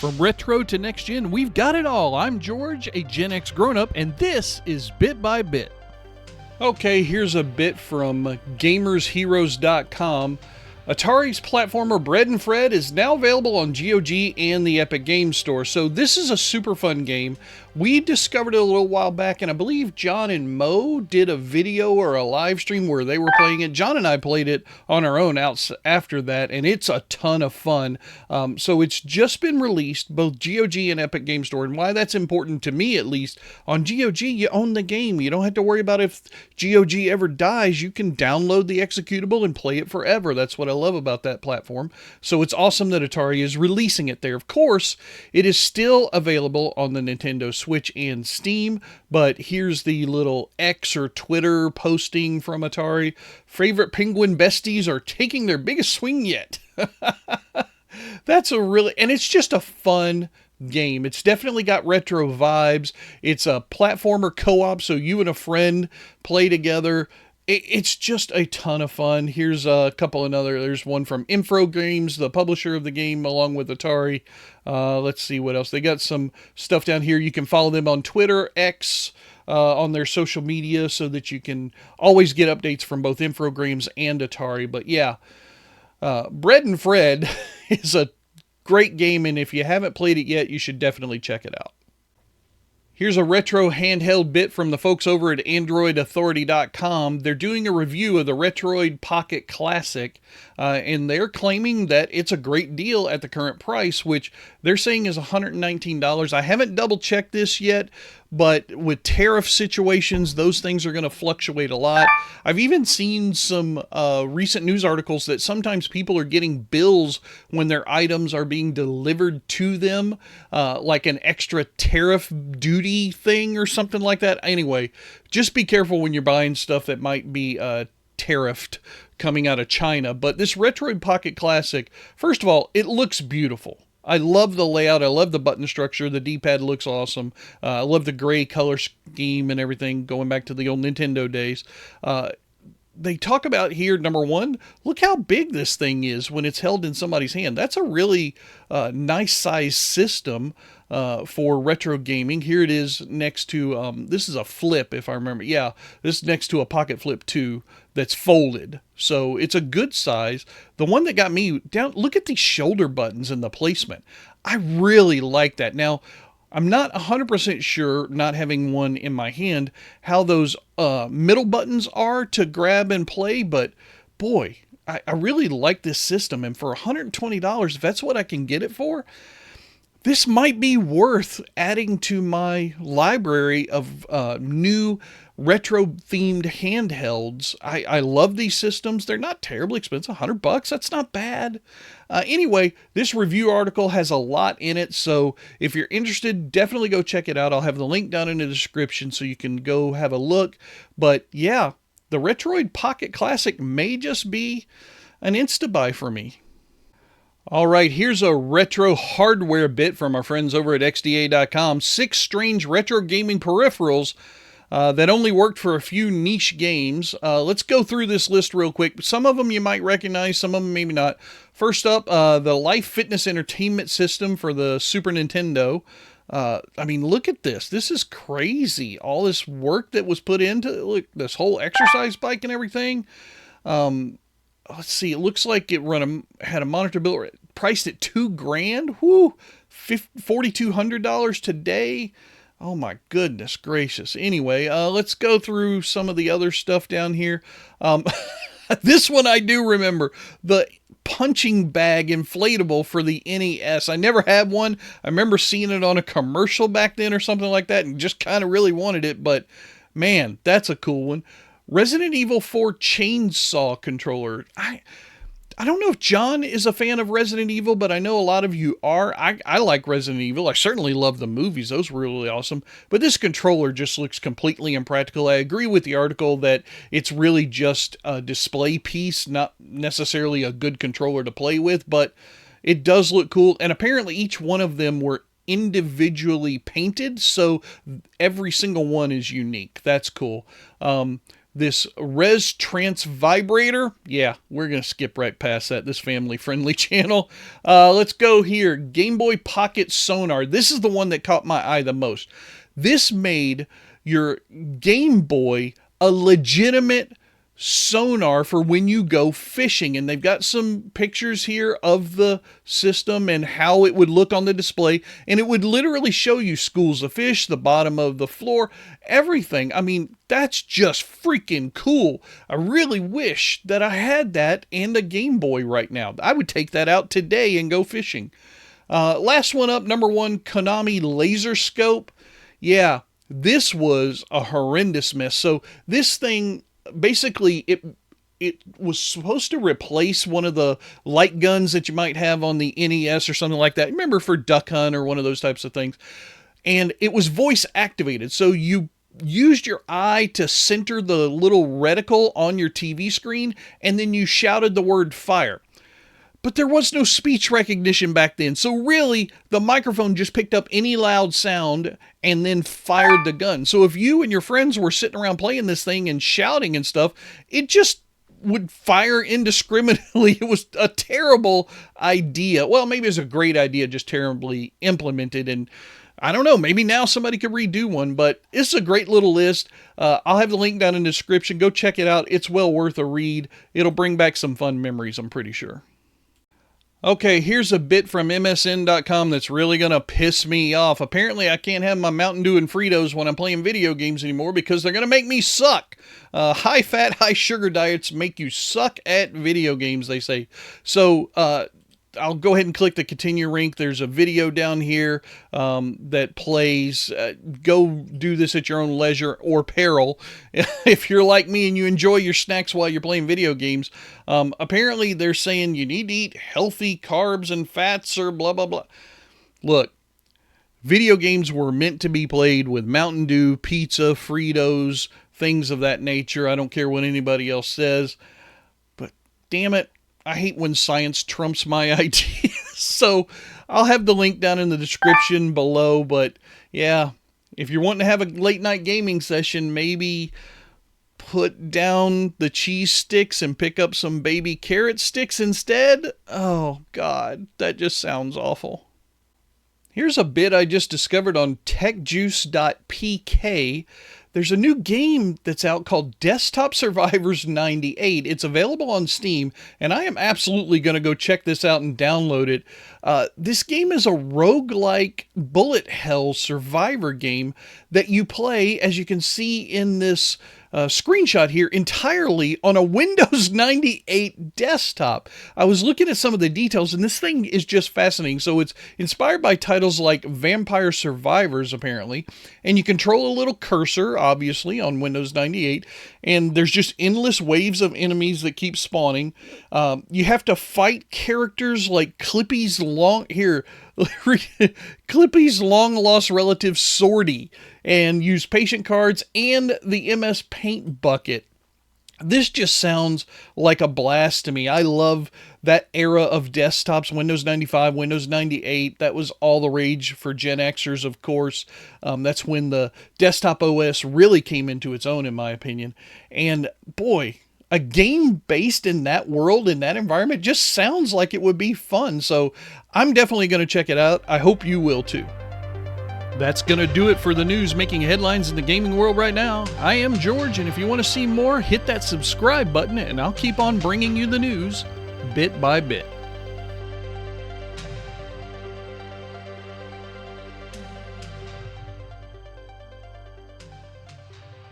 From retro to next gen, we've got it all. I'm George, a Gen X grown-up, and this is Bit by Bit. Okay, here's a bit from GamersHeroes.com. Atari's platformer Bred Fread is now available on GOG and the Epic Games Store. So this is a super fun game. We discovered it a little while back, and I believe John and Mo did a video or a live stream where they were playing it. John and I played it on our own after that, and it's a ton of fun. So it's just been released, both GOG and Epic Games Store, and why that's important to me at least. On GOG, you own the game. You don't have to worry about if GOG ever dies. You can download the executable and play it forever. That's what I love about that platform. So it's awesome that Atari is releasing it there. Of course, it is still available on the Nintendo Switch and Steam, but here's the little X or Twitter posting from Atari. Favorite penguin besties are taking their biggest swing yet. That's and it's just a fun game. It's definitely got retro vibes. It's a platformer co-op, so you and a friend play together. It's just a ton of fun. Here's a couple another. There's one from Infogrames, the publisher of the game, along with Atari. Let's see what else. They got some stuff down here. You can follow them on Twitter, X, on their social media, so that you can always get updates from both Infogrames and Atari. But yeah, Bred Fread is a great game, and if you haven't played it yet, you should definitely check it out. Here's a retro handheld bit from the folks over at AndroidAuthority.com. They're doing a review of the Retroid Pocket Classic, and they're claiming that it's a great deal at the current price, which they're saying is $119. I haven't double-checked this yet, but with tariff situations, those things are going to fluctuate a lot. I've even seen some recent news articles that sometimes people are getting bills when their items are being delivered to them, like an extra tariff duty thing or something like that. Anyway, just be careful when you're buying stuff that might be tariffed coming out of China. But this Retroid Pocket Classic, first of all, it looks beautiful. I love the layout. I love the button structure. The D-pad looks awesome. I love the gray color scheme and everything, going back to the old Nintendo days. They talk about here, number one, look how big this thing is when it's held in somebody's hand. That's a really nice size system for retro gaming. Here it is next to, this is a Flip, if I remember. Yeah, this is next to a Pocket Flip 2 that's folded. So it's a good size. The one that got me down, look at these shoulder buttons and the placement. I really like that. Now, I'm not 100% sure, not having one in my hand, how those middle buttons are to grab and play, but boy, I really like this system, and for $120, if that's what I can get it for, this might be worth adding to my library of new retro-themed handhelds. I love these systems. They're not terribly expensive. $100, that's not bad. Anyway, this review article has a lot in it, so if you're interested, definitely go check it out. I'll have the link down in the description so you can go have a look. But yeah, the Retroid Pocket Classic may just be an insta-buy for me. All right, here's a retro hardware bit from our friends over at XDA.com. 6 strange retro gaming peripherals that only worked for a few niche games. Let's go through this list real quick. Some of them you might recognize, some of them maybe not. First up, the Life Fitness Entertainment System for the Super Nintendo. I mean, look at this. This is crazy. All this work that was put into it. Look, this whole exercise bike and everything. Let's see. It looks like it had a monitor bill priced at $2,000. Whoo, $4,200 today. Oh my goodness gracious. Anyway, let's go through some of the other stuff down here. This one I do remember. The punching bag inflatable for the NES. I never had one. I remember seeing it on a commercial back then or something like that and just kind of really wanted it. But man, that's a cool one. Resident Evil 4 chainsaw controller. I don't know if John is a fan of Resident Evil, but I know a lot of you are. I like Resident Evil. I certainly love the movies. Those were really awesome. But this controller just looks completely impractical. I agree with the article that it's really just a display piece, not necessarily a good controller to play with, but it does look cool. And apparently each one of them were individually painted, so every single one is unique. That's cool. this Res Trance Vibrator. Yeah, we're going to skip right past that, this family-friendly channel. Let's go here. Game Boy Pocket Sonar. This is the one that caught my eye the most. This made your Game Boy a legitimate sonar for when you go fishing, and they've got some pictures here of the system and how it would look on the display, and it would literally show you schools of fish, the bottom of the floor, everything. I mean, that's just freaking cool. I really wish that I had that and a Game Boy right now. I would take that out today and go fishing. Last one up, number 1, Konami Laser Scope. Yeah, this was a horrendous mess. So this thing, basically, it was supposed to replace one of the light guns that you might have on the NES or something like that. Remember, for Duck Hunt or one of those types of things. And it was voice activated. So you used your eye to center the little reticle on your TV screen, and then you shouted the word fire. But there was no speech recognition back then. So really, the microphone just picked up any loud sound and then fired the gun. So if you and your friends were sitting around playing this thing and shouting and stuff, it just would fire indiscriminately. It was a terrible idea. Well, maybe it was a great idea, just terribly implemented. And I don't know, maybe now somebody could redo one, but it's a great little list. I'll have the link down in the description. Go check it out. It's well worth a read. It'll bring back some fun memories, I'm pretty sure. Okay, here's a bit from MSN.com that's really going to piss me off. Apparently, I can't have my Mountain Dew and Fritos when I'm playing video games anymore because they're going to make me suck. High-fat, high-sugar diets make you suck at video games, they say. So, I'll go ahead and click the continue link. There's a video down here that plays. Go do this at your own leisure or peril. If you're like me and you enjoy your snacks while you're playing video games, apparently they're saying you need to eat healthy carbs and fats or blah, blah, blah. Look, video games were meant to be played with Mountain Dew, pizza, Fritos, things of that nature. I don't care what anybody else says. But damn it, I hate when science trumps my ideas. So I'll have the link down in the description below. But yeah, if you're wanting to have a late night gaming session, maybe put down the cheese sticks and pick up some baby carrot sticks instead. Oh God, that just sounds awful. Here's a bit I just discovered on techjuice.pk. There's a new game that's out called Desktop Survivors 98. It's available on Steam, and I am absolutely going to go check this out and download it. This game is a roguelike bullet hell survivor game that you play, as you can see in this screenshot here, entirely on a Windows 98 desktop. I was looking at some of the details, and this thing is just fascinating. So it's inspired by titles like Vampire Survivors, apparently, and you control a little cursor, obviously, on Windows 98, and there's just endless waves of enemies that keep spawning. You have to fight characters like Clippy's Clippy's long-lost relative Sorty, and use patient cards and the MS Paint bucket. This just sounds like a blast to me. I love that era of desktops, Windows 95, Windows 98. That was all the rage for Gen Xers, of course. That's when the desktop OS really came into its own, in my opinion. And boy, a game based in that world, in that environment, just sounds like it would be fun. So I'm definitely going to check it out. I hope you will too. That's going to do it for the news making headlines in the gaming world right now. I am George, and if you want to see more, hit that subscribe button, and I'll keep on bringing you the news bit by bit.